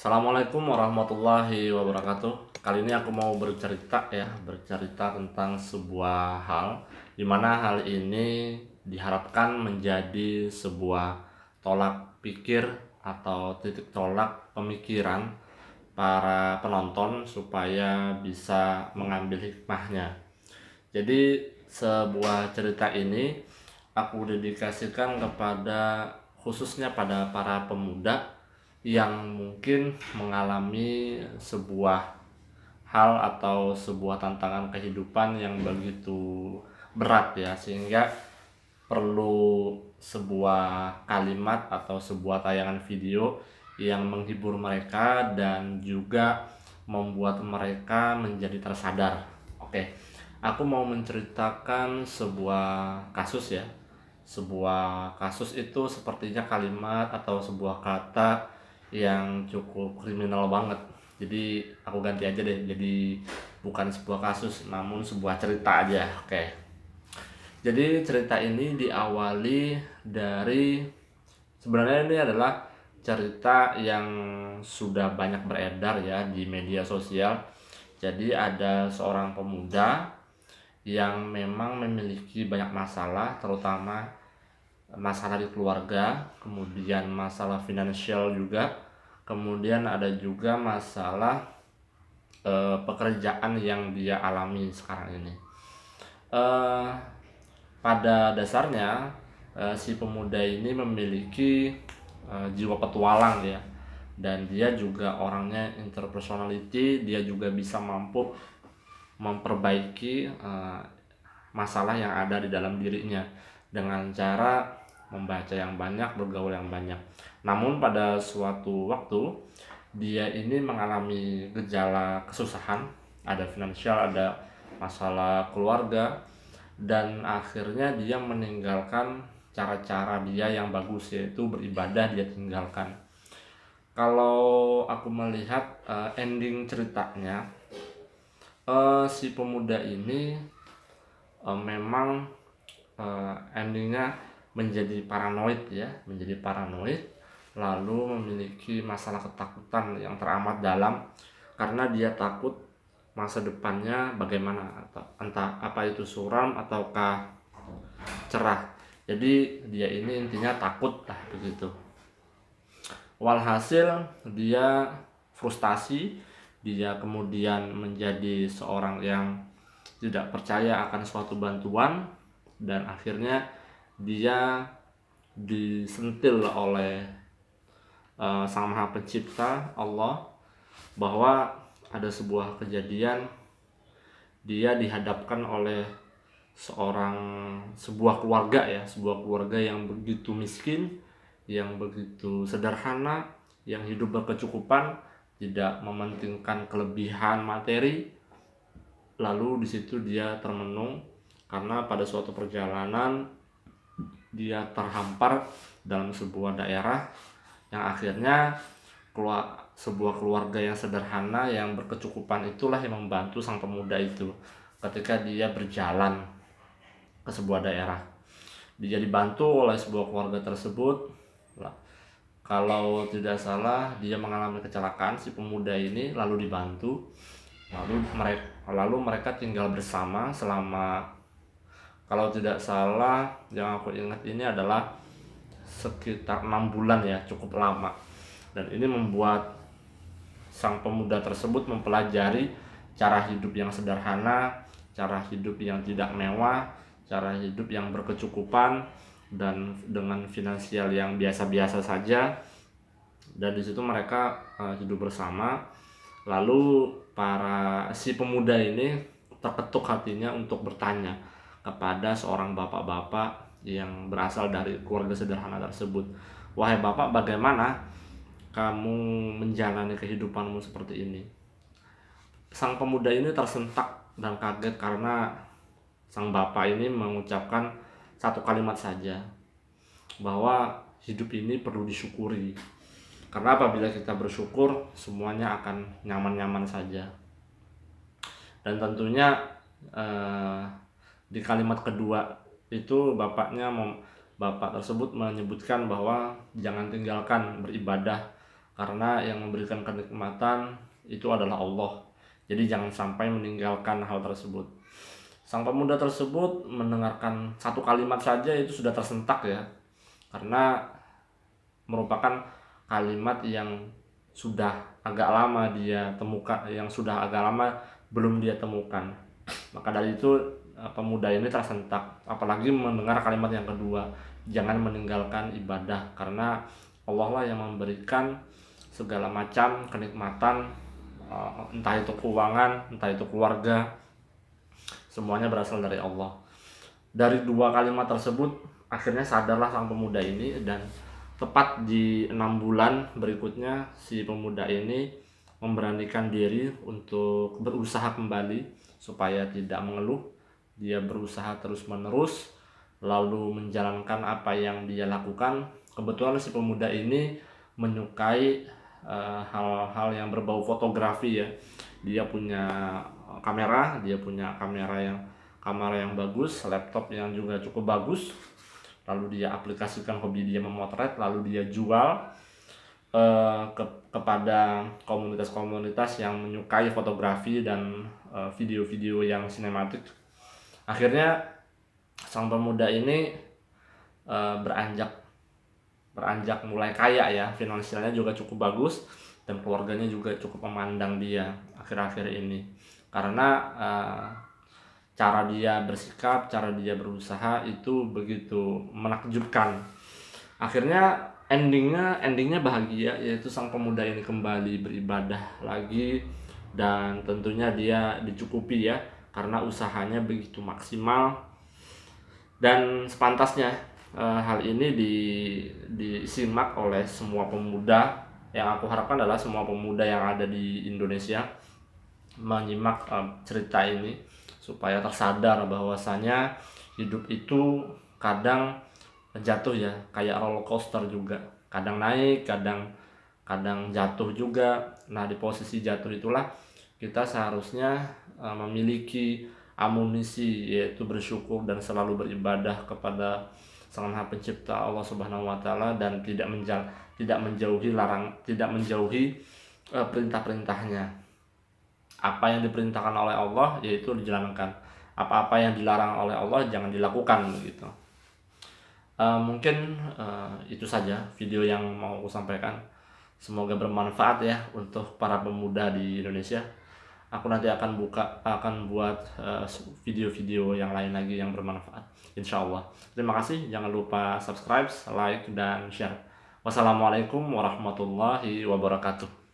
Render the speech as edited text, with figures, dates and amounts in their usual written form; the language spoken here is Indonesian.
Assalamualaikum warahmatullahi wabarakatuh. Kali ini aku mau bercerita tentang sebuah hal di mana hal ini diharapkan menjadi sebuah tolak pikir atau titik tolak pemikiran para penonton supaya bisa mengambil hikmahnya. Jadi sebuah cerita ini aku dedikasikan kepada khususnya pada para pemuda yang mungkin mengalami sebuah hal atau sebuah tantangan kehidupan yang begitu berat ya, sehingga perlu sebuah kalimat atau sebuah tayangan video yang menghibur mereka dan juga membuat mereka menjadi tersadar. Oke, aku mau menceritakan sebuah kasus ya. Sebuah kasus itu sepertinya kalimat atau sebuah kata yang cukup kriminal banget. Jadi aku ganti aja deh, jadi bukan sebuah kasus namun sebuah cerita aja. Oke. Jadi cerita ini diawali dari, sebenarnya ini adalah cerita yang sudah banyak beredar ya di media sosial. Jadi ada seorang pemuda yang memang memiliki banyak masalah, terutama masalah di keluarga, kemudian masalah finansial juga, kemudian ada juga masalah pekerjaan yang dia alami sekarang ini. Eh, Pada dasarnya si pemuda ini memiliki jiwa petualang ya, dan dia juga orangnya interpersonality, dia juga bisa mampu memperbaiki masalah yang ada di dalam dirinya dengan cara membaca yang banyak, bergaul yang banyak. Namun pada suatu waktu dia ini mengalami gejala kesusahan, ada finansial, ada masalah keluarga, dan akhirnya dia meninggalkan cara-cara dia yang bagus, yaitu beribadah dia tinggalkan. Kalau aku melihat ending ceritanya, si pemuda ini memang endingnya menjadi paranoid ya, menjadi paranoid, lalu memiliki masalah ketakutan yang teramat dalam karena dia takut masa depannya bagaimana, atau entah apa itu suram ataukah cerah. Jadi dia ini intinya takut lah begitu. Walhasil dia frustasi, dia kemudian menjadi seorang yang tidak percaya akan suatu bantuan, dan akhirnya dia disentil oleh Sang Maha Pencipta Allah bahwa ada sebuah kejadian, dia dihadapkan oleh sebuah keluarga ya, sebuah keluarga yang begitu miskin, yang begitu sederhana, yang hidup berkecukupan, tidak mementingkan kelebihan materi. Lalu di situ dia termenung karena pada suatu perjalanan dia terhampar dalam sebuah daerah yang akhirnya sebuah keluarga yang sederhana yang berkecukupan itulah yang membantu sang pemuda itu ketika dia berjalan ke sebuah daerah. Dia dibantu oleh sebuah keluarga tersebut. Kalau tidak salah dia mengalami kecelakaan si pemuda ini, lalu dibantu, lalu mereka tinggal bersama selama, kalau tidak salah yang aku ingat ini adalah sekitar 6 bulan ya, cukup lama. Dan ini membuat sang pemuda tersebut mempelajari cara hidup yang sederhana, cara hidup yang tidak mewah, cara hidup yang berkecukupan dan dengan finansial yang biasa-biasa saja. Dan di situ mereka hidup bersama. Lalu si pemuda ini terketuk hatinya untuk bertanya kepada seorang bapak-bapak yang berasal dari keluarga sederhana tersebut. Wahai bapak, bagaimana kamu menjalani kehidupanmu seperti ini? Sang pemuda ini tersentak dan kaget karena sang bapak ini mengucapkan satu kalimat saja, bahwa hidup ini perlu disyukuri. Karena apabila kita bersyukur, semuanya akan nyaman-nyaman saja. Dan tentunya di kalimat kedua itu bapak tersebut menyebutkan bahwa jangan tinggalkan beribadah karena yang memberikan kenikmatan itu adalah Allah. Jadi jangan sampai meninggalkan hal tersebut. Sang pemuda tersebut mendengarkan satu kalimat saja itu sudah tersentak ya, karena merupakan kalimat yang sudah agak lama dia temukan, yang sudah agak lama belum dia temukan. Maka dari itu pemuda ini tersentak, apalagi mendengar kalimat yang kedua, jangan meninggalkan ibadah, karena Allah lah yang memberikan segala macam kenikmatan, entah itu keuangan, entah itu keluarga, semuanya berasal dari Allah. Dari dua kalimat tersebut akhirnya sadarlah sang pemuda ini, dan tepat di 6 bulan berikutnya si pemuda ini memberanikan diri untuk berusaha kembali supaya tidak mengeluh. Dia berusaha terus menerus lalu menjalankan apa yang dia lakukan. Kebetulan si pemuda ini menyukai hal-hal yang berbau fotografi ya. Dia punya kamera yang bagus, laptop yang juga cukup bagus. Lalu dia aplikasikan hobi dia memotret, lalu dia jual kepada komunitas-komunitas yang menyukai fotografi dan video-video yang sinematik. Akhirnya sang pemuda ini beranjak mulai kaya ya, finansialnya juga cukup bagus, dan keluarganya juga cukup memandang dia akhir-akhir ini, karena cara dia bersikap, cara dia berusaha itu begitu menakjubkan. Akhirnya endingnya bahagia, yaitu sang pemuda ini kembali beribadah lagi, dan tentunya dia dicukupi ya, karena usahanya begitu maksimal. Dan sepantasnya hal ini disimak oleh semua pemuda. Yang aku harapkan adalah semua pemuda yang ada di Indonesia menyimak cerita ini supaya tersadar bahwasanya hidup itu kadang jatuh ya, kayak roller coaster juga, kadang naik, kadang jatuh juga. Nah, di posisi jatuh itulah kita seharusnya memiliki amunisi, yaitu bersyukur dan selalu beribadah kepada Sang Maha Pencipta Allah Subhanahu wa taala, dan tidak menjauhi perintah-perintahnya. Apa yang diperintahkan oleh Allah yaitu dijalankan. Apa-apa yang dilarang oleh Allah jangan dilakukan begitu. Mungkin itu saja video yang mau aku sampaikan. Semoga bermanfaat ya untuk para pemuda di Indonesia. Aku nanti akan buat video-video yang lain lagi yang bermanfaat, insya Allah. Terima kasih. Jangan lupa subscribe, like, dan share. Wassalamualaikum warahmatullahi wabarakatuh.